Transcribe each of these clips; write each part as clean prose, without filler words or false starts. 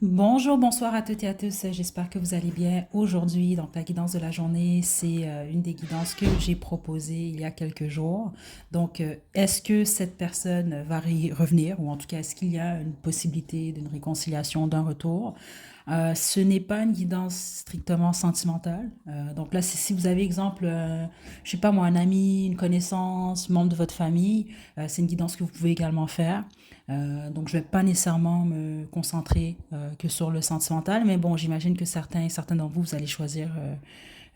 Bonjour, bonsoir à toutes et à tous. J'espère que vous allez bien. Aujourd'hui, donc la guidance de la journée, c'est une des guidances que j'ai proposées il y a quelques jours. Donc, est-ce que cette personne va revenir ou en tout cas, est-ce qu'il y a une possibilité d'une réconciliation, d'un retour? Ce n'est pas une guidance strictement sentimentale. Donc là, si vous avez exemple, je sais pas moi, un ami, une connaissance, membre de votre famille, c'est une guidance que vous pouvez également faire. Donc, je ne vais pas nécessairement me concentrer que sur le sentimental, mais bon, j'imagine que certains d'entre vous, vous allez choisir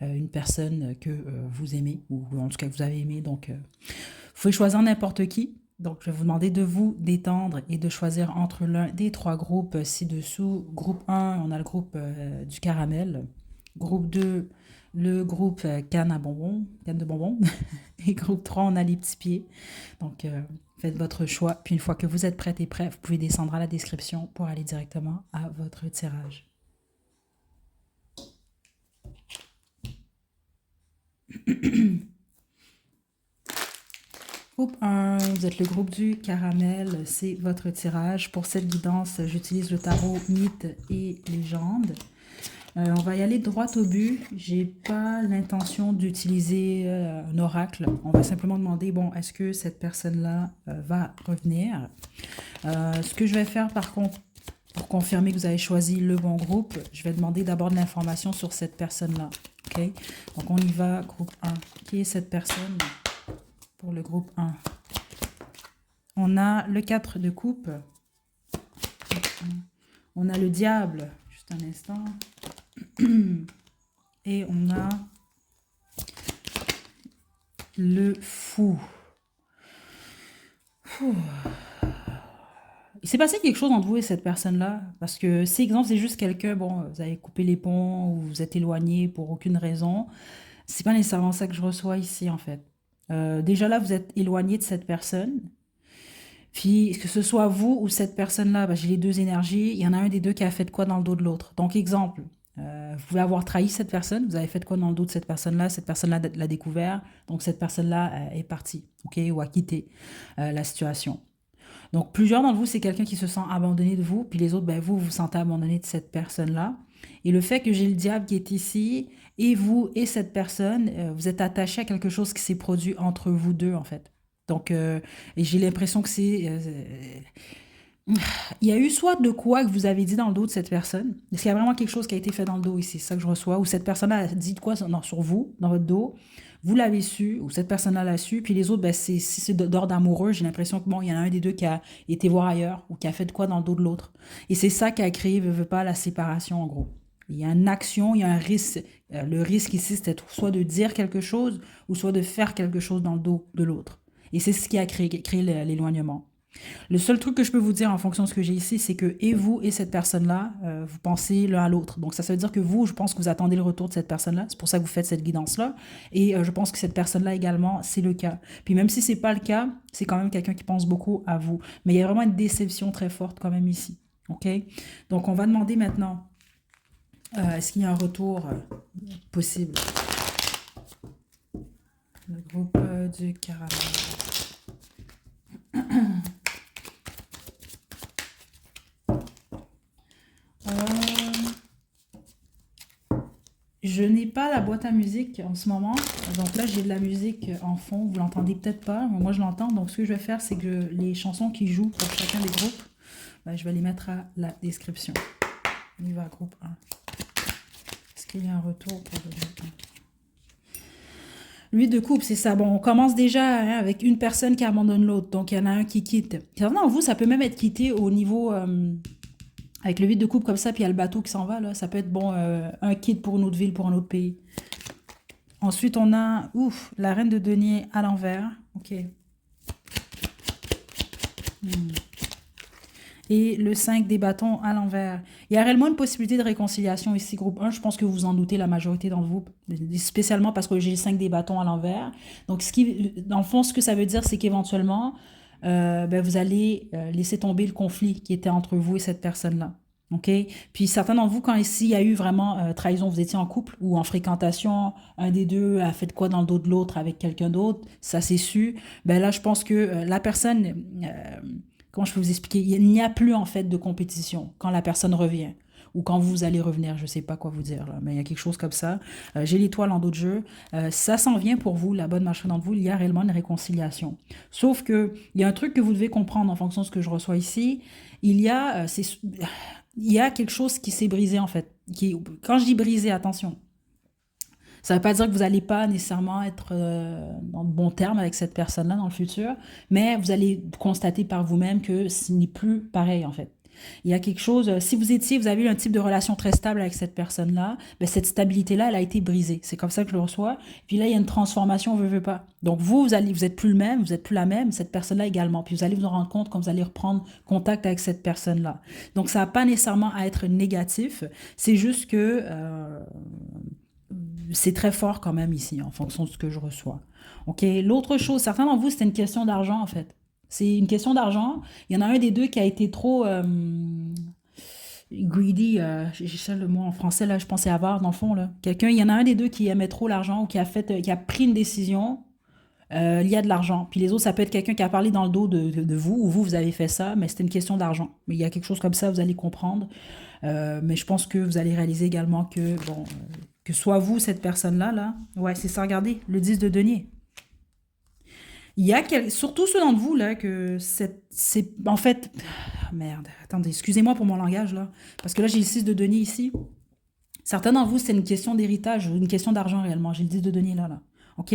une personne que vous aimez, ou en tout cas que vous avez aimé. Donc, vous pouvez choisir n'importe qui. Donc, je vais vous demander de vous détendre et de choisir entre l'un des trois groupes ci-dessous. Groupe un, on a le groupe du caramel. Groupe 2, le groupe canne à bonbons, canne de bonbons. Et groupe 3, on a les petits pieds. Donc, faites votre choix. Puis une fois que vous êtes prête et prêt, vous pouvez descendre à la description pour aller directement à votre tirage. Groupe 1, vous êtes le groupe du caramel, c'est votre tirage. Pour cette guidance, j'utilise le tarot mythe et légende. On va y aller droit au but. J'ai pas l'intention d'utiliser un oracle. On va simplement demander, bon, est-ce que cette personne-là va revenir? Ce que je vais faire par contre, pour confirmer que vous avez choisi le bon groupe, je vais demander d'abord de l'information sur cette personne-là. OK? Donc on y va, groupe 1. Qui est cette personne pour le groupe 1? On a le 4 de coupe. On a le diable, juste un instant. Et on a le fou. Il s'est passé quelque chose entre vous et cette personne-là. Parce que si, exemple, c'est juste quelqu'un, bon, vous avez coupé les ponts ou vous êtes éloigné pour aucune raison, c'est pas nécessairement ça que je reçois ici, en fait. Déjà là, vous êtes éloigné de cette personne. Puis, que ce soit vous ou cette personne-là, ben, j'ai les deux énergies. Il y en a un des deux qui a fait quoi dans le dos de l'autre. Donc, exemple, vous pouvez avoir trahi cette personne. Vous avez fait quoi dans le dos de cette personne-là? Cette personne-là l'a découvert. Donc, cette personne-là est partie, OK, ou a quitté la situation. Donc, plusieurs d'entre vous, c'est quelqu'un qui se sent abandonné de vous. Puis les autres, ben, vous vous sentez abandonné de cette personne-là. Et le fait que j'ai le diable qui est ici, et vous et cette personne, vous êtes attaché à quelque chose qui s'est produit entre vous deux, en fait. Donc, et j'ai l'impression que c'est... il y a eu soit de quoi que vous avez dit dans le dos de cette personne. Est-ce qu'il y a vraiment quelque chose qui a été fait dans le dos ici? C'est ça que je reçois. Ou cette personne a dit de quoi sur vous, dans votre dos. Vous l'avez su, ou cette personne-là l'a su. Puis les autres, ben, si c'est d'ordre amoureux, j'ai l'impression que bon, il y en a un des deux qui a été voir ailleurs ou qui a fait de quoi dans le dos de l'autre. Et c'est ça qui a créé, veut pas, la séparation, en gros. Il y a une action, il y a un risque. Le risque ici, c'était soit de dire quelque chose ou soit de faire quelque chose dans le dos de l'autre. Et c'est ce qui a créé l'éloignement. Le seul truc que je peux vous dire en fonction de ce que j'ai ici, c'est que et vous et cette personne-là, vous pensez l'un à l'autre. Donc ça veut dire que vous, je pense que vous attendez le retour de cette personne-là. C'est pour ça que vous faites cette guidance-là. Et je pense que cette personne-là également, c'est le cas. Puis même si c'est pas le cas, c'est quand même quelqu'un qui pense beaucoup à vous. Mais il y a vraiment une déception très forte quand même ici. OK? Donc on va demander maintenant, est-ce qu'il y a un retour possible? Le groupe du caramel. Euh, Je n'ai pas la boîte à musique en ce moment. Donc là, j'ai de la musique en fond. Vous l'entendez peut-être pas, mais moi je l'entends. Donc ce que je vais faire, c'est que les chansons qui jouent pour chacun des groupes, ben, je vais les mettre à la description. On y va, groupe 1. Est-ce qu'il y a un retour pour le groupe 1? Lui de coupe, c'est ça. Bon, on commence déjà hein, avec une personne qui abandonne l'autre. Donc il y en a un qui quitte. Certains d'entre vous, ça peut même être quitté au niveau... avec le 8 de coupe comme ça, puis il y a le bateau qui s'en va, là. Ça peut être, bon, un kit pour une autre ville, pour un autre pays. Ensuite, on a, ouf, la reine de denier à l'envers. OK. Et le 5 des bâtons à l'envers. Il y a réellement une possibilité de réconciliation ici, groupe 1. Je pense que vous en doutez, la majorité d'entre vous, spécialement parce que j'ai le 5 des bâtons à l'envers. Donc, dans le fond, ce que ça veut dire, c'est qu'éventuellement, ben, vous allez laisser tomber le conflit qui était entre vous et cette personne-là. OK? Puis certains d'entre vous, quand ici il y a eu vraiment trahison, vous étiez en couple ou en fréquentation, un des deux a fait de quoi dans le dos de l'autre avec quelqu'un d'autre, ça s'est su. Ben là, je pense que la personne comment je peux vous expliquer? Il n'y a plus en fait de compétition quand la personne revient ou quand vous allez revenir, je sais pas quoi vous dire là, mais il y a quelque chose comme ça. J'ai l'étoile en d'autres jeux. Ça s'en vient pour vous, la bonne marche d'entre vous, il y a réellement une réconciliation. Sauf que il y a un truc que vous devez comprendre en fonction de ce que je reçois ici. Il y a, il y a quelque chose qui s'est brisé en fait. Quand je dis brisé, attention. Ça ne veut pas dire que vous n'allez pas nécessairement être dans de bons termes avec cette personne-là dans le futur, mais vous allez constater par vous-même que ce n'est plus pareil en fait. Il y a quelque chose, si vous avez eu un type de relation très stable avec cette personne-là, ben cette stabilité-là, elle a été brisée. C'est comme ça que je le reçois. Puis là, il y a une transformation, veut pas. Donc vous êtes plus le même, vous êtes plus la même, cette personne-là également. Puis vous allez vous en rendre compte quand vous allez reprendre contact avec cette personne-là. Donc ça n'a pas nécessairement à être négatif, c'est juste que c'est très fort quand même ici, en fonction de ce que je reçois. OK? L'autre chose, certains d'entre vous, c'était une question d'argent, en fait. C'est une question d'argent. Il y en a un des deux qui a été trop greedy. J'ai ça le mot en français, là, je pensais avoir, dans le fond, là. Il y en a un des deux qui aimait trop l'argent ou qui a pris une décision liée à de l'argent. Puis les autres, ça peut être quelqu'un qui a parlé dans le dos de vous, ou vous avez fait ça, mais c'était une question d'argent. Mais il y a quelque chose comme ça, vous allez comprendre. Mais je pense que vous allez réaliser également que, bon, que soit vous, cette personne-là, là, ouais, c'est ça, regardez, le 10 de denier. Il y a surtout ceux d'entre vous, là, que c'est, en fait, merde, attendez, excusez-moi pour mon langage, là, parce que là, j'ai le 6 de denier ici. Certains d'entre vous, c'est une question d'héritage ou une question d'argent réellement. J'ai le 10 de denier là. OK?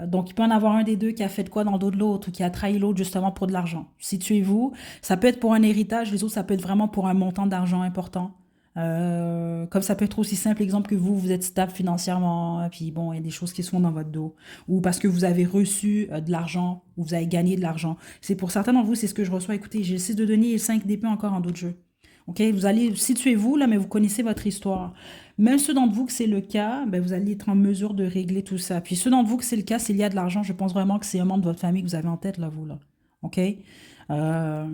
Donc, il peut en avoir un des deux qui a fait de quoi dans le dos de l'autre ou qui a trahi l'autre justement pour de l'argent. Situez-vous. Ça peut être pour un héritage, les autres, ça peut être vraiment pour un montant d'argent important. Comme ça peut être aussi simple, exemple, que vous êtes stable financièrement, puis bon, il y a des choses qui sont dans votre dos. Ou parce que vous avez reçu de l'argent, ou vous avez gagné de l'argent. C'est pour certains d'entre vous, c'est ce que je reçois. Écoutez, j'ai le 6 de denier et le 5 d'épée encore en d'autres jeux. OK? Vous allez, situez-vous là, mais vous connaissez votre histoire. Même ceux d'entre vous que c'est le cas, ben, vous allez être en mesure de régler tout ça. Puis ceux d'entre vous que c'est le cas, s'il y a de l'argent, je pense vraiment que c'est un membre de votre famille que vous avez en tête, là, vous, là. OK? Euh,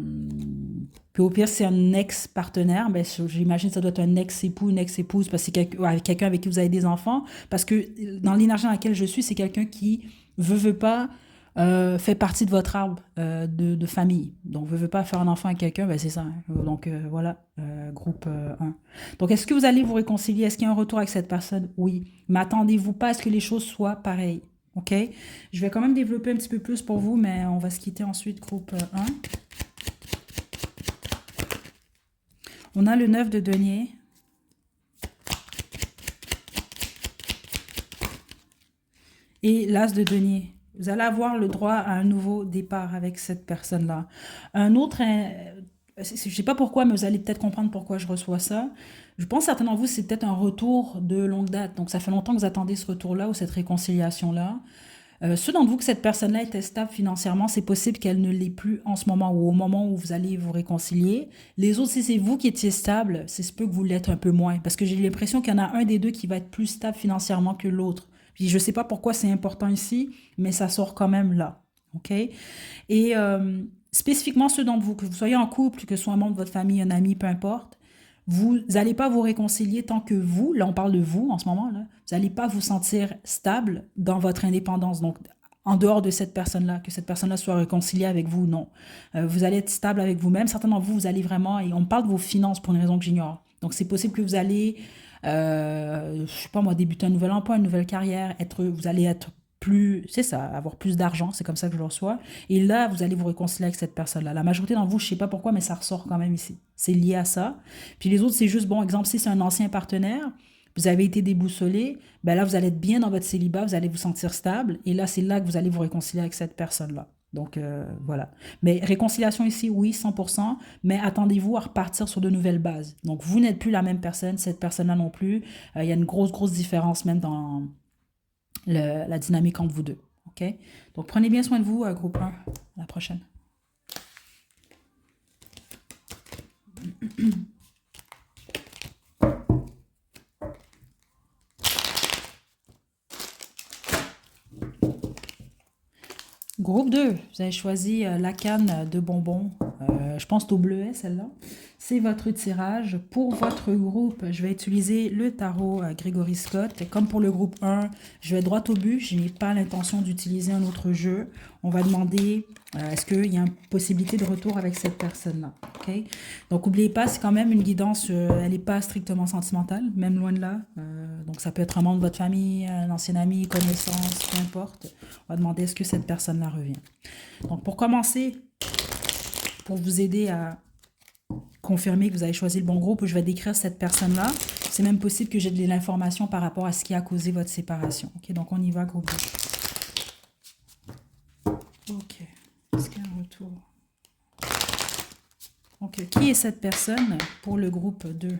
Puis au pire, c'est un ex-partenaire, ben, j'imagine que ça doit être un ex-époux, une ex-épouse, parce que c'est quelqu'un avec qui vous avez des enfants. Parce que dans l'énergie dans laquelle je suis, c'est quelqu'un qui veut pas fait partie de votre arbre de famille. Donc, veut pas faire un enfant avec quelqu'un, ben c'est ça. Hein. Donc, voilà, groupe 1. Donc, est-ce que vous allez vous réconcilier? Est-ce qu'il y a un retour avec cette personne? Oui. Mais attendez-vous pas à ce que les choses soient pareilles. OK? Je vais quand même développer un petit peu plus pour vous, mais on va se quitter ensuite, groupe 1. On a le 9 de denier. Et l'as de denier. Vous allez avoir le droit à un nouveau départ avec cette personne-là. Un autre, je ne sais pas pourquoi, mais vous allez peut-être comprendre pourquoi je reçois ça. Je pense certains d'entre vous, c'est peut-être un retour de longue date. Donc, ça fait longtemps que vous attendez ce retour-là ou cette réconciliation-là. Ceux d'entre vous que cette personne-là était stable financièrement, c'est possible qu'elle ne l'est plus en ce moment ou au moment où vous allez vous réconcilier. Les autres, si c'est vous qui étiez stable, c'est ce peu que vous l'êtes un peu moins. Parce que j'ai l'impression qu'il y en a un des deux qui va être plus stable financièrement que l'autre. Puis je ne sais pas pourquoi c'est important ici, mais ça sort quand même là. OK? Et spécifiquement ceux d'entre vous, que vous soyez en couple, que ce soit un membre de votre famille, un ami, peu importe, vous n'allez pas vous réconcilier tant que vous, là on parle de vous en ce moment, là, vous n'allez pas vous sentir stable dans votre indépendance. Donc, en dehors de cette personne-là, que cette personne-là soit réconciliée avec vous, non. Vous allez être stable avec vous-même. Certains d'entre vous, vous allez vraiment, et on parle de vos finances pour une raison que j'ignore. Donc, c'est possible que vous allez, je sais pas moi, débuter un nouvel emploi, une nouvelle carrière, vous allez être plus, c'est ça, avoir plus d'argent, c'est comme ça que je le reçois. Et là, vous allez vous réconcilier avec cette personne-là. La majorité d'entre vous, je sais pas pourquoi, mais ça ressort quand même ici. C'est lié à ça. Puis les autres, c'est juste, bon, exemple, si c'est un ancien partenaire, vous avez été déboussolé, ben là, vous allez être bien dans votre célibat, vous allez vous sentir stable. Et là, c'est là que vous allez vous réconcilier avec cette personne-là. Donc, voilà. Mais réconciliation ici, oui, 100%, mais attendez-vous à repartir sur de nouvelles bases. Donc, vous n'êtes plus la même personne, cette personne-là non plus. Il y a une grosse, grosse différence même dans la dynamique entre vous deux. OK? Donc, prenez bien soin de vous, groupe 1. À la prochaine. Groupe 2, vous avez choisi la canne de bonbons. Je pense que c'est au bleuet, celle-là. C'est votre tirage. Pour votre groupe, je vais utiliser le tarot Gregory Scott. Comme pour le groupe 1, je vais droit au but. Je n'ai pas l'intention d'utiliser un autre jeu. On va demander est-ce qu'il y a une possibilité de retour avec cette personne-là. Okay? Donc, n'oubliez pas, c'est quand même une guidance, elle n'est pas strictement sentimentale, même loin de là. Donc, ça peut être un membre de votre famille, un ancien ami, connaissance, peu importe. On va demander est-ce que cette personne-là revient. Donc, pour commencer, pour vous aider à confirmer que vous avez choisi le bon groupe, je vais décrire cette personne-là. C'est même possible que j'ai de l'information par rapport à ce qui a causé votre séparation. Ok, donc on y va, groupe 2. Ok, est-ce qu'il y a un retour? Ok, qui est cette personne pour le groupe 2?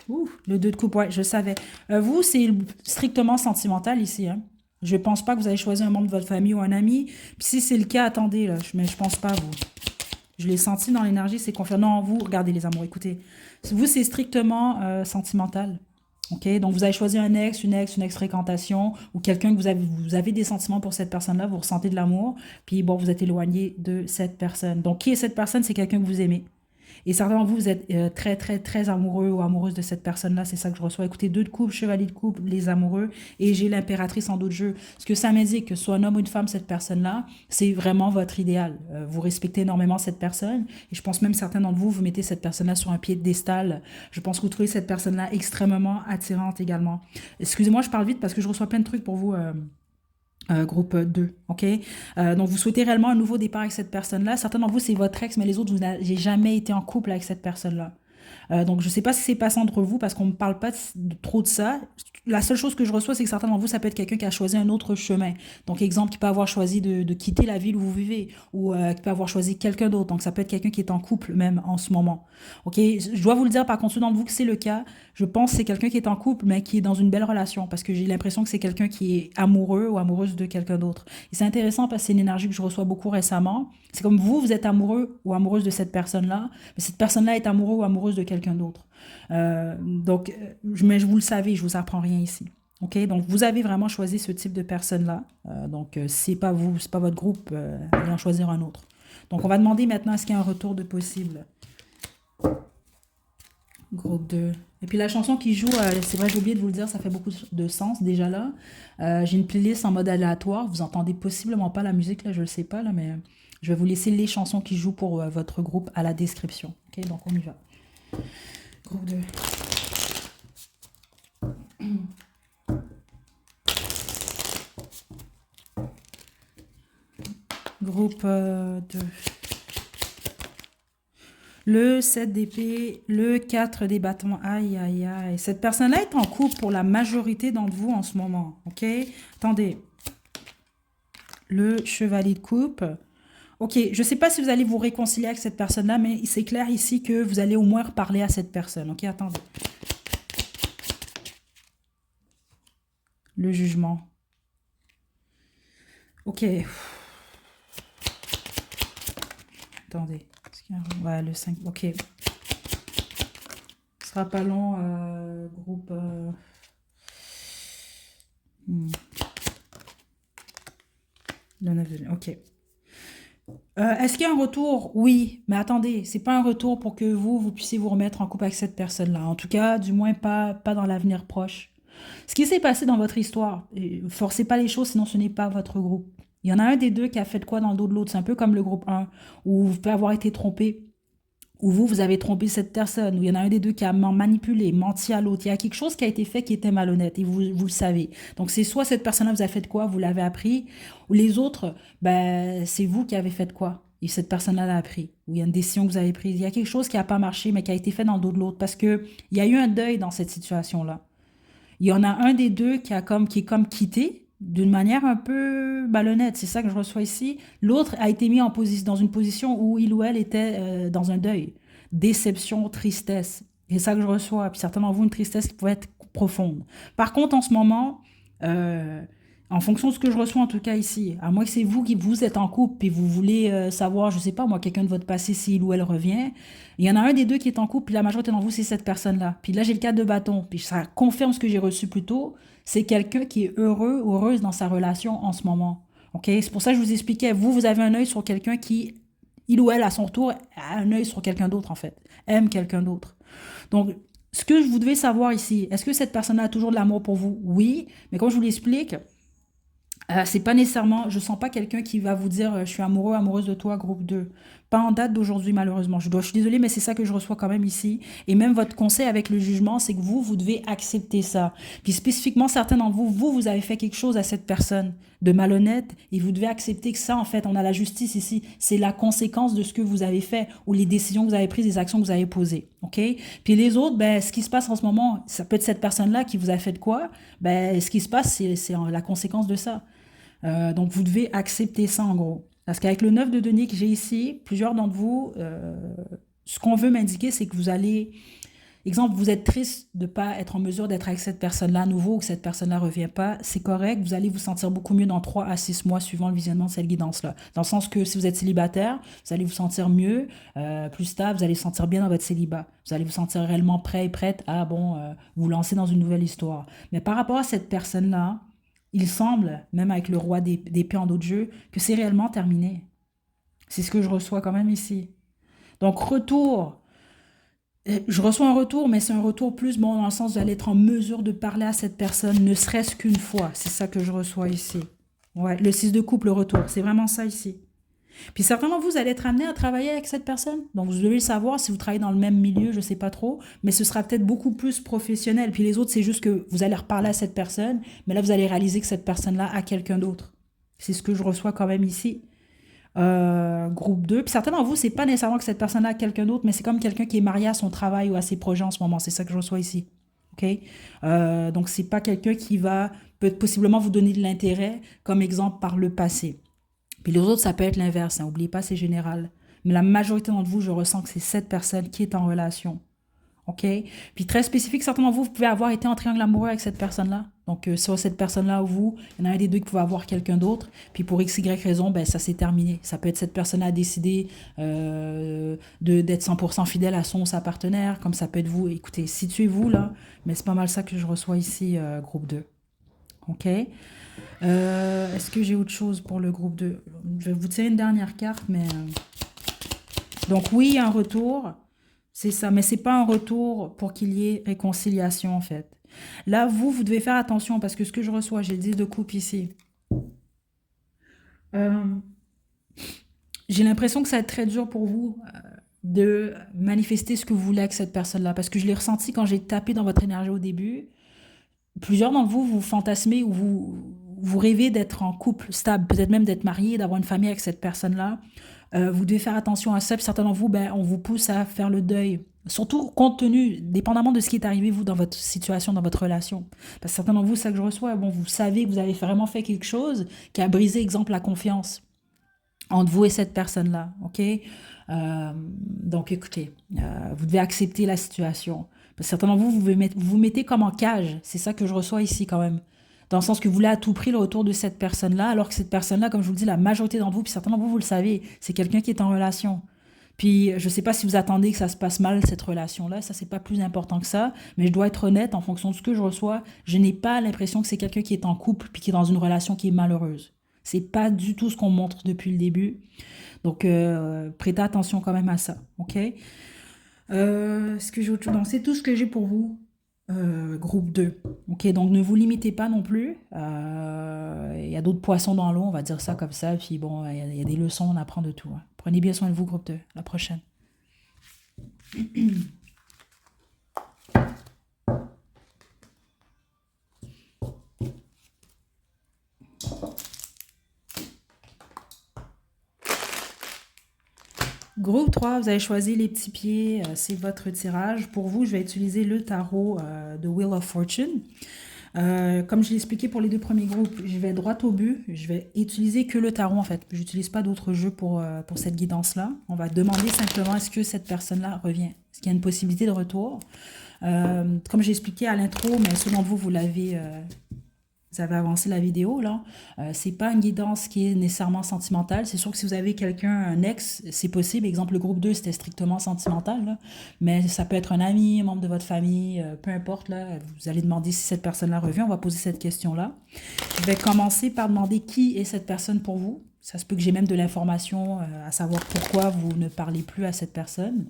Ouh, le 2 de coupe, ouais, je savais. Vous, c'est strictement sentimental ici, hein? Je ne pense pas que vous avez choisi un membre de votre famille ou un ami. Puis si c'est le cas, attendez, là, mais je pense pas à vous. Je l'ai senti dans l'énergie, c'est confirmant. Non, vous, regardez les amours, écoutez. Vous, c'est strictement sentimental. Ok, donc vous avez choisi un ex, une ex-fréquentation, ou quelqu'un que vous avez des sentiments pour cette personne-là, vous ressentez de l'amour, puis bon, vous êtes éloigné de cette personne. Donc, qui est cette personne? C'est quelqu'un que vous aimez. Et certains d'entre vous, vous êtes très, très, très amoureux ou amoureuse de cette personne-là. C'est ça que je reçois. Écoutez, 2 de coupe, chevalier de coupe, les amoureux. Et j'ai l'impératrice en d'autres jeux. Ce que ça m'indique, que ce soit un homme ou une femme, cette personne-là, c'est vraiment votre idéal. Vous respectez énormément cette personne. Et je pense même certains d'entre vous, vous mettez cette personne-là sur un piédestal. Je pense que vous trouvez cette personne-là extrêmement attirante également. Excusez-moi, je parle vite parce que je reçois plein de trucs pour vous. Groupe 2, ok? Donc, vous souhaitez réellement un nouveau départ avec cette personne-là. Certains d'entre vous, c'est votre ex, mais les autres, vous n'avez jamais été en couple avec cette personne-là. Donc, je ne sais pas si c'est passé entre vous parce qu'on ne me parle pas trop de ça. La seule chose que je reçois, c'est que certains d'entre vous, ça peut être quelqu'un qui a choisi un autre chemin. Donc, exemple, qui peut avoir choisi de quitter la ville où vous vivez ou qui peut avoir choisi quelqu'un d'autre. Donc, ça peut être quelqu'un qui est en couple même en ce moment. Ok? Je dois vous le dire, par contre, ceux d'entre vous que c'est le cas, je pense que c'est quelqu'un qui est en couple, mais qui est dans une belle relation parce que j'ai l'impression que c'est quelqu'un qui est amoureux ou amoureuse de quelqu'un d'autre. Et c'est intéressant parce que c'est une énergie que je reçois beaucoup récemment. C'est comme vous, vous êtes amoureux ou amoureuse de cette personne-là, mais cette personne-là est amoureuse ou amoureuse de quelqu'un d'autre. Mais vous le savez, je vous apprends rien ici. Ok, donc vous avez vraiment choisi ce type de personne-là. Donc c'est pas vous, c'est pas votre groupe, allez en choisir un autre. Donc on va demander maintenant est-ce qu'il y a un retour de possible. Groupe 2. Et puis la chanson qui joue, c'est vrai, j'ai oublié de vous le dire, ça fait beaucoup de sens déjà là. J'ai une playlist en mode aléatoire. Vous entendez possiblement pas la musique là, je le sais pas là, mais je vais vous laisser les chansons qui jouent pour votre groupe à la description. Ok, donc on y va. Groupe 2. Groupe 2. Le 7 d'épée, le 4 des bâtons. Aïe, aïe, aïe. Cette personne-là est en couple pour la majorité d'entre vous en ce moment. Ok? Attendez. Le chevalier de coupe. Ok, je ne sais pas si vous allez vous réconcilier avec cette personne-là, mais c'est clair ici que vous allez au moins reparler à cette personne. Ok, attendez. Le jugement. Ok. Attendez. Ouais, le 5. Ok. Ce sera pas long. Groupe... Le 9 de... Ok. Est-ce qu'il y a un retour? Oui, mais attendez, c'est pas un retour pour que vous puissiez vous remettre en couple avec cette personne-là. En tout cas, du moins pas dans l'avenir proche. Ce qui s'est passé dans votre histoire, forcez pas les choses, sinon ce n'est pas votre groupe. Il y en a un des deux qui a fait de quoi dans le dos de l'autre. C'est un peu comme le groupe 1, où vous pouvez avoir été trompé, où vous avez trompé cette personne, où il y en a un des deux qui a manipulé, menti à l'autre. Il y a quelque chose qui a été fait qui était malhonnête, et vous le savez. Donc c'est soit cette personne-là vous a fait de quoi, vous l'avez appris, ou les autres, ben, c'est vous qui avez fait de quoi. Et cette personne-là l'a appris. Ou il y a une décision que vous avez prise. Il y a quelque chose qui n'a pas marché, mais qui a été fait dans le dos de l'autre. Parce qu'il y a eu un deuil dans cette situation-là. Il y en a un des deux qui est comme quitté d'une manière un peu malhonnête. C'est ça que je reçois ici. L'autre a été mis dans une position où il ou elle était dans un deuil. Déception, tristesse. C'est ça que je reçois. Puis certainement vous, une tristesse qui pouvait être profonde. Par contre, en ce moment, en fonction de ce que je reçois en tout cas ici, à moins que c'est vous qui vous êtes en couple et vous voulez savoir, je sais pas moi, quelqu'un de votre passé, s'il ou elle revient, il y en a un des deux qui est en couple, puis la majorité d'entre vous, c'est cette personne-là. Puis là, j'ai le 4 de bâton, puis ça confirme ce que j'ai reçu plus tôt, c'est quelqu'un qui est heureux ou heureuse dans sa relation en ce moment. OK? C'est pour ça que je vous expliquais. Vous avez un œil sur quelqu'un qui, il ou elle, à son tour, a un œil sur quelqu'un d'autre, en fait. Aime quelqu'un d'autre. Donc, ce que vous devez savoir ici, est-ce que cette personne-là a toujours de l'amour pour vous? Oui, mais comme je vous l'explique, c'est pas nécessairement, je sens pas quelqu'un qui va vous dire je suis amoureux, amoureuse de toi, groupe 2. Pas en date d'aujourd'hui, malheureusement. Je suis désolée, mais c'est ça que je reçois quand même ici. Et même votre conseil avec le jugement, c'est que vous devez accepter ça. Puis spécifiquement, certains d'entre vous, vous avez fait quelque chose à cette personne de malhonnête et vous devez accepter que ça, en fait, on a la justice ici. C'est la conséquence de ce que vous avez fait ou les décisions que vous avez prises, les actions que vous avez posées. OK? Puis les autres, ben, ce qui se passe en ce moment, ça peut être cette personne-là qui vous a fait de quoi? Ben, ce qui se passe, c'est la conséquence de ça. Donc, vous devez accepter ça, en gros. Parce qu'avec le 9 de denier que j'ai ici, plusieurs d'entre vous, ce qu'on veut m'indiquer, c'est que vous allez... Exemple, vous êtes triste de ne pas être en mesure d'être avec cette personne-là à nouveau ou que cette personne-là ne revient pas. C'est correct. Vous allez vous sentir beaucoup mieux dans 3 à 6 mois suivant le visionnement de cette guidance-là. Dans le sens que si vous êtes célibataire, vous allez vous sentir mieux, plus stable, vous allez vous sentir bien dans votre célibat. Vous allez vous sentir réellement prêt et prête à vous lancer dans une nouvelle histoire. Mais par rapport à cette personne-là, il semble, même avec le roi d'épée en d'autres jeux, que c'est réellement terminé. C'est ce que je reçois quand même ici. Donc, retour. Je reçois un retour, mais c'est un retour plus bon dans le sens d'aller être en mesure de parler à cette personne, ne serait-ce qu'une fois. C'est ça que je reçois ici. Ouais, le 6 de coupe, le retour. C'est vraiment ça ici. Puis certainement, vous allez être amené à travailler avec cette personne. Donc, vous devez le savoir si vous travaillez dans le même milieu, je ne sais pas trop, mais ce sera peut-être beaucoup plus professionnel. Puis les autres, c'est juste que vous allez reparler à cette personne, mais là, vous allez réaliser que cette personne-là a quelqu'un d'autre. C'est ce que je reçois quand même ici. Groupe 2. Puis certainement, vous, c'est pas nécessairement que cette personne-là a quelqu'un d'autre, mais c'est comme quelqu'un qui est marié à son travail ou à ses projets en ce moment. C'est ça que je reçois ici. OK? Donc, c'est pas quelqu'un qui va peut possiblement vous donner de l'intérêt, comme exemple par le passé. Puis les autres, ça peut être l'inverse. Hein. N'oubliez pas, c'est général. Mais la majorité d'entre vous, je ressens que c'est cette personne qui est en relation. OK? Puis très spécifique, certainement vous pouvez avoir été en triangle amoureux avec cette personne-là. Donc, soit cette personne-là ou vous, il y en a un des deux qui pouvait avoir quelqu'un d'autre. Puis pour X, Y raison, ben, ça s'est terminé. Ça peut être cette personne-là a décidé d'être 100% fidèle à son ou sa partenaire, comme ça peut être vous. Écoutez, situez-vous là, mais c'est pas mal ça que je reçois ici, groupe 2. OK? Est-ce que j'ai autre chose pour le groupe 2? Je vais vous tirer une dernière carte, mais... Donc oui, il y a un retour, c'est ça, mais c'est pas un retour pour qu'il y ait réconciliation, en fait. Là, vous devez faire attention, parce que ce que je reçois, j'ai le 10 de coupe ici. Euh, j'ai l'impression que ça va être très dur pour vous de manifester ce que vous voulez avec cette personne-là, parce que je l'ai ressenti quand j'ai tapé dans votre énergie au début. Plusieurs d'entre vous, vous fantasmez ou vous rêvez d'être en couple stable, peut-être même d'être marié, d'avoir une famille avec cette personne-là. Vous devez faire attention à ça. Puis certains d'entre vous, ben, on vous pousse à faire le deuil. Surtout compte tenu, dépendamment de ce qui est arrivé, vous, dans votre situation, dans votre relation. Parce que certains d'entre vous, c'est ça que je reçois, bon, vous savez que vous avez vraiment fait quelque chose qui a brisé, exemple, la confiance entre vous et cette personne-là. OK? Donc, écoutez, vous devez accepter la situation. Parce que certains d'entre vous, vous vous mettez comme en cage. C'est ça que je reçois ici quand même. Dans le sens que vous voulez à tout prix le retour de cette personne-là, alors que cette personne-là, comme je vous le dis, la majorité d'entre vous, puis certains d'entre vous, vous le savez, c'est quelqu'un qui est en relation. Puis je ne sais pas si vous attendez que ça se passe mal, cette relation-là, ça, c'est pas plus important que ça, mais je dois être honnête, en fonction de ce que je reçois, je n'ai pas l'impression que c'est quelqu'un qui est en couple, puis qui est dans une relation qui est malheureuse. C'est pas du tout ce qu'on montre depuis le début. Donc, prêtez attention quand même à ça, OK? Ce que j'ai autre chose? Non, c'est tout ce que j'ai pour vous. Groupe 2. OK, donc ne vous limitez pas non plus. Il y a d'autres poissons dans l'eau, on va dire ça comme ça. Puis bon, il y a des leçons, on apprend de tout. Hein. Prenez bien soin de vous, groupe 2. À la prochaine. Groupe 3, vous avez choisi les petits pieds, c'est votre tirage. Pour vous, je vais utiliser le tarot de Wheel of Fortune. Comme je l'ai expliqué pour les deux premiers groupes, je vais droit au but. Je vais utiliser que le tarot en fait. Je n'utilise pas d'autres jeux pour cette guidance-là. On va demander simplement est-ce que cette personne-là revient. Est-ce qu'il y a une possibilité de retour? Comme j'ai expliqué à l'intro, mais selon vous, vous l'avez Vous avez avancé la vidéo, là. C'est pas une guidance qui est nécessairement sentimentale. C'est sûr que si vous avez quelqu'un, un ex, c'est possible. Exemple, le groupe 2 c'était strictement sentimental, là. Mais ça peut être un ami, un membre de votre famille, peu importe, là. Vous allez demander si cette personne-là revient. On va poser cette question-là. Je vais commencer par demander qui est cette personne pour vous. Ça se peut que j'ai même de l'information à savoir pourquoi vous ne parlez plus à cette personne,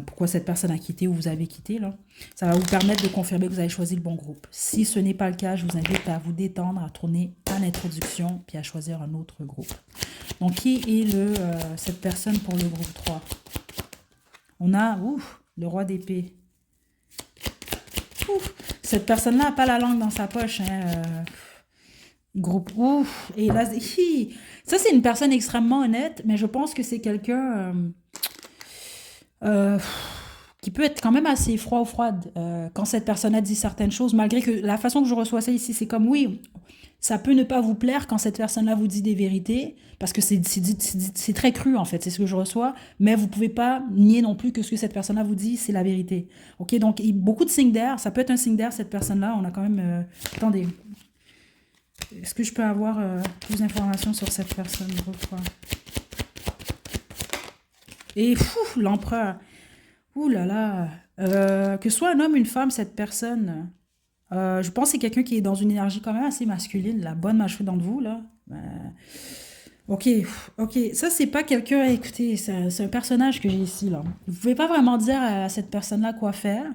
pourquoi cette personne a quitté ou vous avez quitté, là. Ça va vous permettre de confirmer que vous avez choisi le bon groupe. Si ce n'est pas le cas, je vous invite à vous détendre, à tourner à l'introduction, puis à choisir un autre groupe. Donc, qui est cette personne pour le groupe 3? On a le roi d'épée. Cette personne-là n'a pas la langue dans sa poche, hein. Groupe ouf. Et là, ça, c'est une personne extrêmement honnête, mais je pense que c'est quelqu'un euh, qui peut être quand même assez froid ou froide quand cette personne a dit certaines choses, malgré que la façon que je reçois ça ici, c'est comme oui, ça peut ne pas vous plaire quand cette personne-là vous dit des vérités, parce que c'est très cru en fait, c'est ce que je reçois, mais vous pouvez pas nier non plus que ce que cette personne-là vous dit, c'est la vérité. Ok, donc beaucoup de signes d'air, ça peut être un signe d'air, cette personne-là, on a quand même... attendez. Est-ce que je peux avoir plus d'informations sur cette personne? Et l'empereur. Ouh là là. Que ce soit un homme, une femme, cette personne, je pense que c'est quelqu'un qui est dans une énergie quand même assez masculine, la bonne majorité d'entre vous, là. Ok, ok. Ça, c'est pas quelqu'un, écoutez, c'est un personnage que j'ai ici, là. Vous pouvez pas vraiment dire à cette personne-là quoi faire.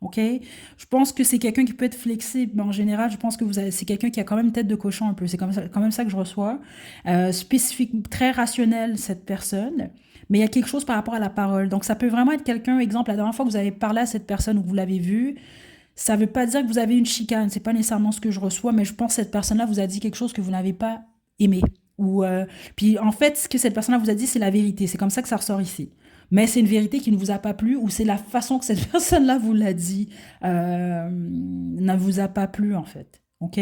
Ok, je pense que c'est quelqu'un qui peut être flexible, mais en général, je pense que c'est quelqu'un qui a quand même une tête de cochon un peu. C'est quand même ça que je reçois. Spécifique, très rationnel, cette personne. Mais il y a quelque chose par rapport à la parole. Donc, ça peut vraiment être quelqu'un, exemple, la dernière fois que vous avez parlé à cette personne ou que vous l'avez vue, ça ne veut pas dire que vous avez une chicane. C'est pas nécessairement ce que je reçois, mais je pense que cette personne-là vous a dit quelque chose que vous n'avez pas aimé. Puis, en fait, ce que cette personne-là vous a dit, c'est la vérité. C'est comme ça que ça ressort ici. Mais c'est une vérité qui ne vous a pas plu ou c'est la façon que cette personne-là vous l'a dit ne vous a pas plu en fait. Ok,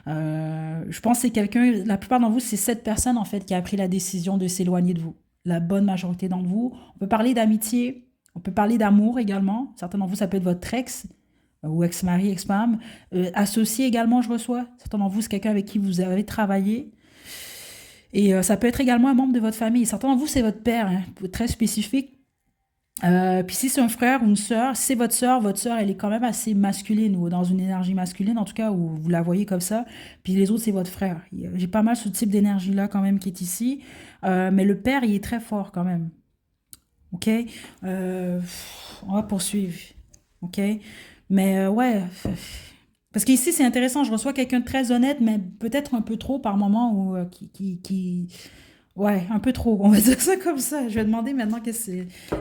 je pense que c'est quelqu'un, la plupart d'entre vous, c'est cette personne en fait qui a pris la décision de s'éloigner de vous. La bonne majorité d'entre vous. On peut parler d'amitié, on peut parler d'amour également. Certains d'entre vous, ça peut être votre ex ou ex-mari, ex-femme. Associé également, je reçois. Certains d'entre vous, c'est quelqu'un avec qui vous avez travaillé. Et ça peut être également un membre de votre famille. Certains d'entre vous, c'est votre père, hein, très spécifique. Puis si c'est un frère ou une sœur, si c'est votre sœur, elle est quand même assez masculine ou dans une énergie masculine, en tout cas, où vous la voyez comme ça. Puis les autres, c'est votre frère. J'ai pas mal ce type d'énergie-là quand même qui est ici. Mais le père, il est très fort quand même. Ok? On va poursuivre. Ok? Mais ouais. Parce qu'ici, c'est intéressant. Je reçois quelqu'un de très honnête, mais peut-être un peu trop par moment ou ouais, un peu trop, on va dire ça comme ça. Je vais demander maintenant est-ce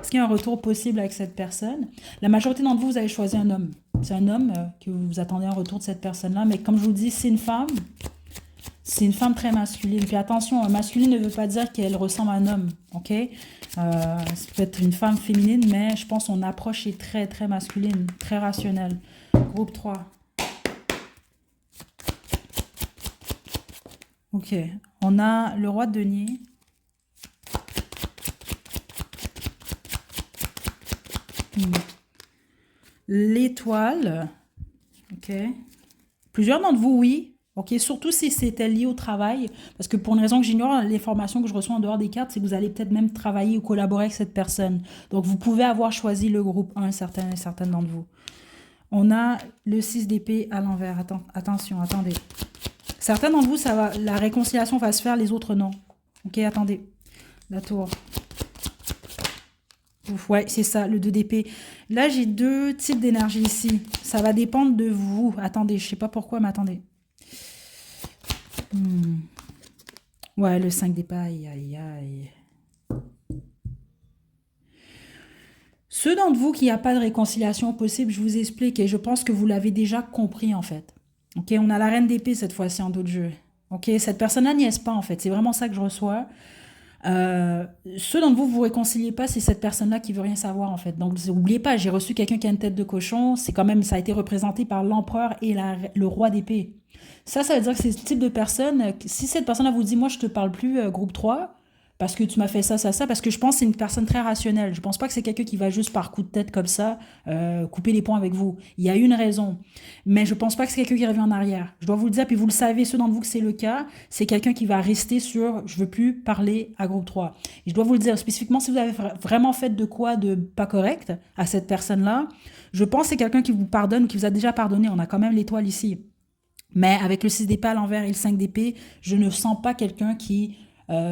qu'il y a un retour possible avec cette personne. La majorité d'entre vous, vous avez choisi un homme. C'est un homme que vous attendez un retour de cette personne-là, mais comme je vous dis, c'est une femme. C'est une femme très masculine. Puis attention, masculine ne veut pas dire qu'elle ressemble à un homme, ok? C'est peut-être une femme féminine, mais je pense que son approche est très, très masculine, très rationnelle. Groupe 3. Ok, on a le roi de denier. L'étoile. Ok. Plusieurs d'entre vous, oui. Ok, surtout si c'était lié au travail. Parce que pour une raison que j'ignore, l'information que je reçois en dehors des cartes, c'est que vous allez peut-être même travailler ou collaborer avec cette personne. Donc vous pouvez avoir choisi le groupe 1, certaines d'entre vous. On a le 6 d'épée à l'envers. Attention, attendez. Certains d'entre vous, la réconciliation va se faire, les autres non. Ok, attendez. La tour. Ouf, ouais, c'est ça, le 2 d'épée. Là, j'ai deux types d'énergie ici. Ça va dépendre de vous. Attendez, je sais pas pourquoi, mais attendez. Ouais, le 5 d'épée, aïe, aïe, aïe. Ceux d'entre vous qui n'y a pas de réconciliation possible, je vous explique et je pense que vous l'avez déjà compris en fait. Ok, on a la reine d'épée cette fois-ci en dos de jeu. Ok, cette personne-là niaise pas en fait, c'est vraiment ça que je reçois. Ceux d'entre vous, vous réconciliez pas, c'est cette personne-là qui veut rien savoir en fait. Donc n'oubliez pas, j'ai reçu quelqu'un qui a une tête de cochon, c'est quand même, ça a été représenté par l'empereur et le roi d'épée. Ça veut dire que c'est ce type de personne, si cette personne-là vous dit, moi je te parle plus, groupe 3, parce que tu m'as fait ça, parce que je pense que c'est une personne très rationnelle. Je pense pas que c'est quelqu'un qui va juste par coup de tête comme ça couper les ponts avec vous. Il y a une raison. Mais je pense pas que c'est quelqu'un qui revient en arrière. Je dois vous le dire, puis vous le savez, ceux d'entre vous que c'est le cas, c'est quelqu'un qui va rester sur je veux plus parler à groupe 3. Et je dois vous le dire, spécifiquement si vous avez vraiment fait de quoi de pas correct à cette personne-là, je pense que c'est quelqu'un qui vous pardonne ou qui vous a déjà pardonné. On a quand même l'étoile ici. Mais avec le 6 d'épée à l'envers et le 5 d'épée, je ne sens pas quelqu'un qui...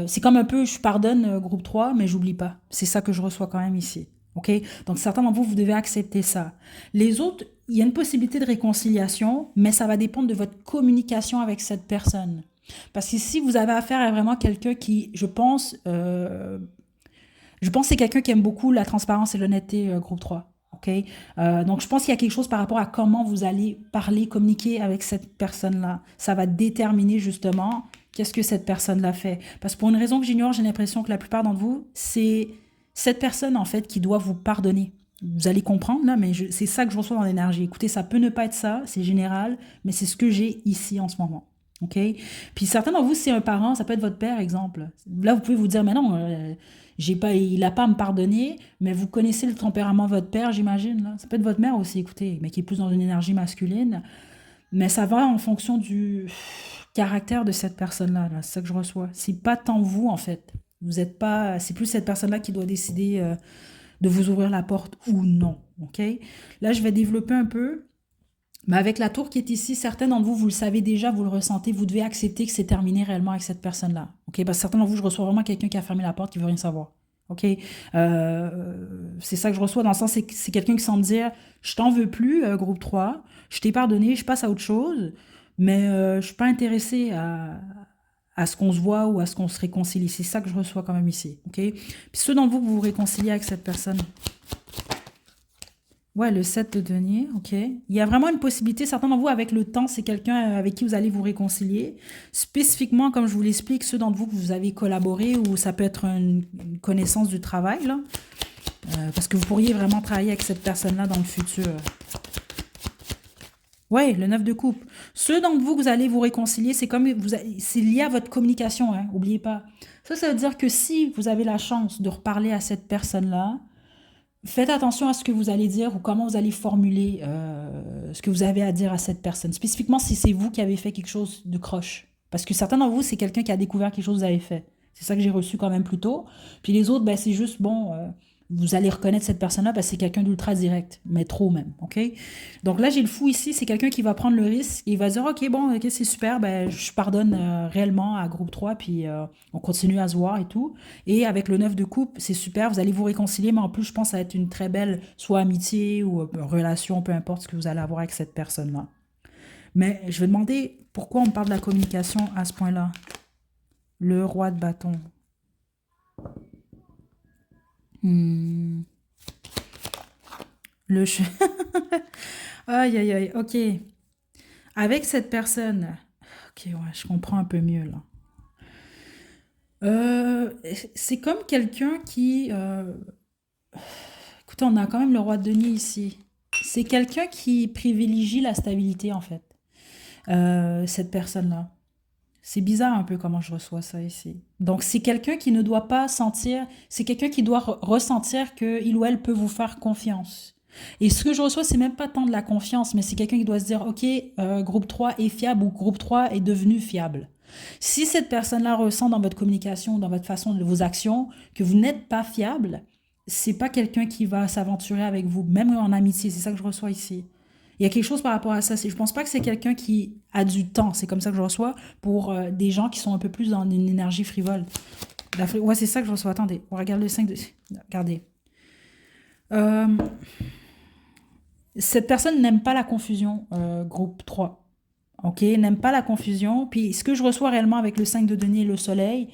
c'est comme un peu, je pardonne groupe 3, mais j'oublie pas. C'est ça que je reçois quand même ici. OK? Donc, certains d'entre vous, vous devez accepter ça. Les autres, il y a une possibilité de réconciliation, mais ça va dépendre de votre communication avec cette personne. Parce que si vous avez affaire à vraiment quelqu'un qui, je pense que c'est quelqu'un qui aime beaucoup la transparence et l'honnêteté, groupe 3. OK? Donc, je pense qu'il y a quelque chose par rapport à comment vous allez parler, communiquer avec cette personne-là. Ça va déterminer justement qu'est-ce que cette personne-là fait. Parce que pour une raison que j'ignore, j'ai l'impression que la plupart d'entre vous, c'est cette personne, en fait, qui doit vous pardonner. Vous allez comprendre, là, mais c'est ça que je reçois dans l'énergie. Écoutez, ça peut ne pas être ça, c'est général, mais c'est ce que j'ai ici en ce moment. OK? Puis certains d'entre vous, c'est un parent, ça peut être votre père, exemple. Là, vous pouvez vous dire, mais non, j'ai pas, il n'a pas à me pardonner, mais vous connaissez le tempérament de votre père, j'imagine. Là. Ça peut être votre mère aussi, écoutez, mais qui est plus dans une énergie masculine. Mais ça va en fonction du caractère de cette personne-là. Là. C'est ça que je reçois. C'est pas tant vous, en fait. Vous êtes pas. C'est plus cette personne-là qui doit décider de vous ouvrir la porte ou non. OK? Là, je vais développer un peu. Mais avec la tour qui est ici, certains d'entre vous, vous le savez déjà, vous le ressentez, vous devez accepter que c'est terminé réellement avec cette personne-là. OK? Parce que certains d'entre vous, je reçois vraiment quelqu'un qui a fermé la porte, qui veut rien savoir. OK? C'est ça que je reçois dans le sens, c'est quelqu'un qui semble dire, je t'en veux plus, groupe 3, je t'ai pardonné, je passe à autre chose, mais je suis pas intéressé à ce qu'on se voit ou à ce qu'on se réconcilie. C'est ça que je reçois quand même ici. OK? Puis ceux d'entre vous, vous vous réconciliez avec cette personne. Ouais, le 7 de denier, ok. Il y a vraiment une possibilité, certains d'entre vous, avec le temps, c'est quelqu'un avec qui vous allez vous réconcilier. Spécifiquement, comme je vous l'explique, ceux d'entre vous que vous avez collaboré ou ça peut être une connaissance du travail, là. Parce que vous pourriez vraiment travailler avec cette personne-là dans le futur. Ouais, le 9 de coupe. Ceux d'entre vous que vous allez vous réconcilier, c'est comme c'est lié à votre communication, hein, oubliez pas. Ça veut dire que si vous avez la chance de reparler à cette personne-là, faites attention à ce que vous allez dire ou comment vous allez formuler ce que vous avez à dire à cette personne. Spécifiquement si c'est vous qui avez fait quelque chose de croche. Parce que certains d'entre vous, c'est quelqu'un qui a découvert quelque chose que vous avez fait. C'est ça que j'ai reçu quand même plus tôt. Puis les autres, ben, c'est juste, bon, vous allez reconnaître cette personne-là parce que c'est quelqu'un d'ultra direct, mais trop même, OK? Donc là, j'ai le fou ici, c'est quelqu'un qui va prendre le risque et il va dire, OK, bon, OK, c'est super, ben, je pardonne réellement à groupe 3 puis on continue à se voir et tout. Et avec le 9 de coupe, c'est super, vous allez vous réconcilier, mais en plus, je pense que ça va être une très belle, soit amitié ou relation, peu importe ce que vous allez avoir avec cette personne-là. Mais je vais demander pourquoi on parle de la communication à ce point-là. Le roi de bâton. Hmm. Le che- Aïe, aïe, aïe, ok. Avec cette personne, ok, ouais, je comprends un peu mieux là. Euh, c'est comme quelqu'un qui, écoutez, on a quand même le roi de denier ici. C'est quelqu'un qui privilégie la stabilité en fait. Cette personne-là. C'est bizarre un peu comment je reçois ça ici. Donc c'est quelqu'un qui ne doit pas sentir, c'est quelqu'un qui doit ressentir que il ou elle peut vous faire confiance. Et ce que je reçois, c'est même pas tant de la confiance, mais c'est quelqu'un qui doit se dire, OK, groupe 3 est fiable ou groupe 3 est devenu fiable. Si cette personne-là ressent dans votre communication, dans votre façon de vos actions, que vous n'êtes pas fiable, c'est pas quelqu'un qui va s'aventurer avec vous, même en amitié. C'est ça que je reçois ici. Il y a quelque chose par rapport à ça. Je pense pas que c'est quelqu'un qui a du temps, c'est comme ça que je reçois, pour des gens qui sont un peu plus dans une énergie frivole. Ouais, c'est ça que je reçois. Attendez, on regarde le 5 de... Regardez. Euh, Cette personne n'aime pas la confusion, groupe 3. OK? N'aime pas la confusion. Puis ce que je reçois réellement avec le 5 de denier et le soleil,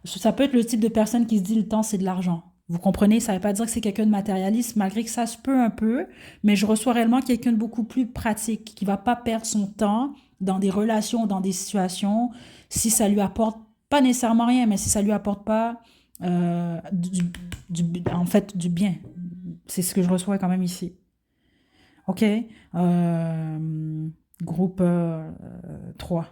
ça peut être le type de personne qui se dit le temps, c'est de l'argent. Vous comprenez? Ça ne veut pas dire que c'est quelqu'un de matérialiste, malgré que ça se peut un peu, mais je reçois réellement quelqu'un de beaucoup plus pratique, qui ne va pas perdre son temps dans des relations, dans des situations, si ça lui apporte pas nécessairement rien, mais si ça lui apporte pas en fait, du bien. C'est ce que je reçois quand même ici. OK? Groupe 3.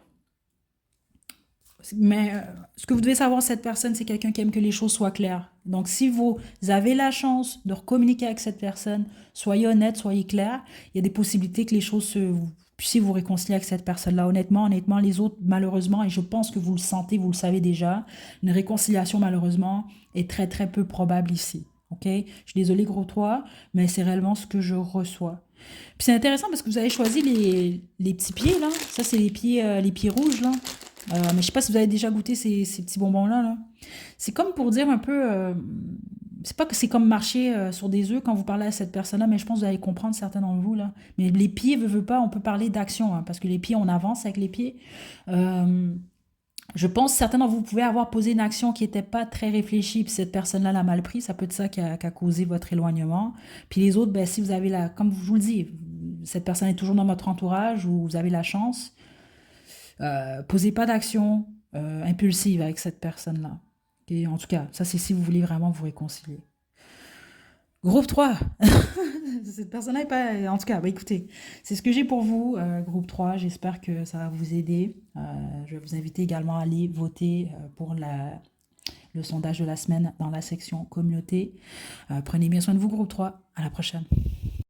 Mais ce que vous devez savoir, cette personne, c'est quelqu'un qui aime que les choses soient claires. Donc, si vous avez la chance de communiquer avec cette personne, soyez honnête, soyez clair. Il y a des possibilités que les choses vous puissiez vous réconcilier avec cette personne-là. Honnêtement, les autres, malheureusement, et je pense que vous le sentez, vous le savez déjà, une réconciliation, malheureusement, est très, très peu probable ici. OK? Je suis désolée, gros 3, mais c'est réellement ce que je reçois. Puis c'est intéressant parce que vous avez choisi les petits pieds, là. Ça, c'est les pieds rouges, là. Mais je sais pas si vous avez déjà goûté ces petits bonbons-là, là. C'est comme pour dire un peu... c'est pas que c'est comme marcher sur des œufs quand vous parlez à cette personne-là, mais je pense que vous allez comprendre certains d'entre vous, là. Mais les pieds, veut pas, on peut parler d'action, hein, parce que les pieds, on avance avec les pieds. Euh, je pense que certains d'entre vous pouvez avoir posé une action qui n'était pas très réfléchie, puis cette personne-là l'a mal pris. Ça peut être ça qui a causé votre éloignement. Puis les autres, ben, si vous avez comme je vous le dis, cette personne est toujours dans votre entourage ou vous avez la chance, posez pas d'action impulsive avec cette personne-là. Et en tout cas, ça c'est si vous voulez vraiment vous réconcilier. Groupe 3. Cette personne-là est pas... En tout cas, bah, écoutez, c'est ce que j'ai pour vous, groupe 3. J'espère que ça va vous aider. Je vais vous inviter également à aller voter pour le sondage de la semaine dans la section communauté. Prenez bien soin de vous, groupe 3. À la prochaine.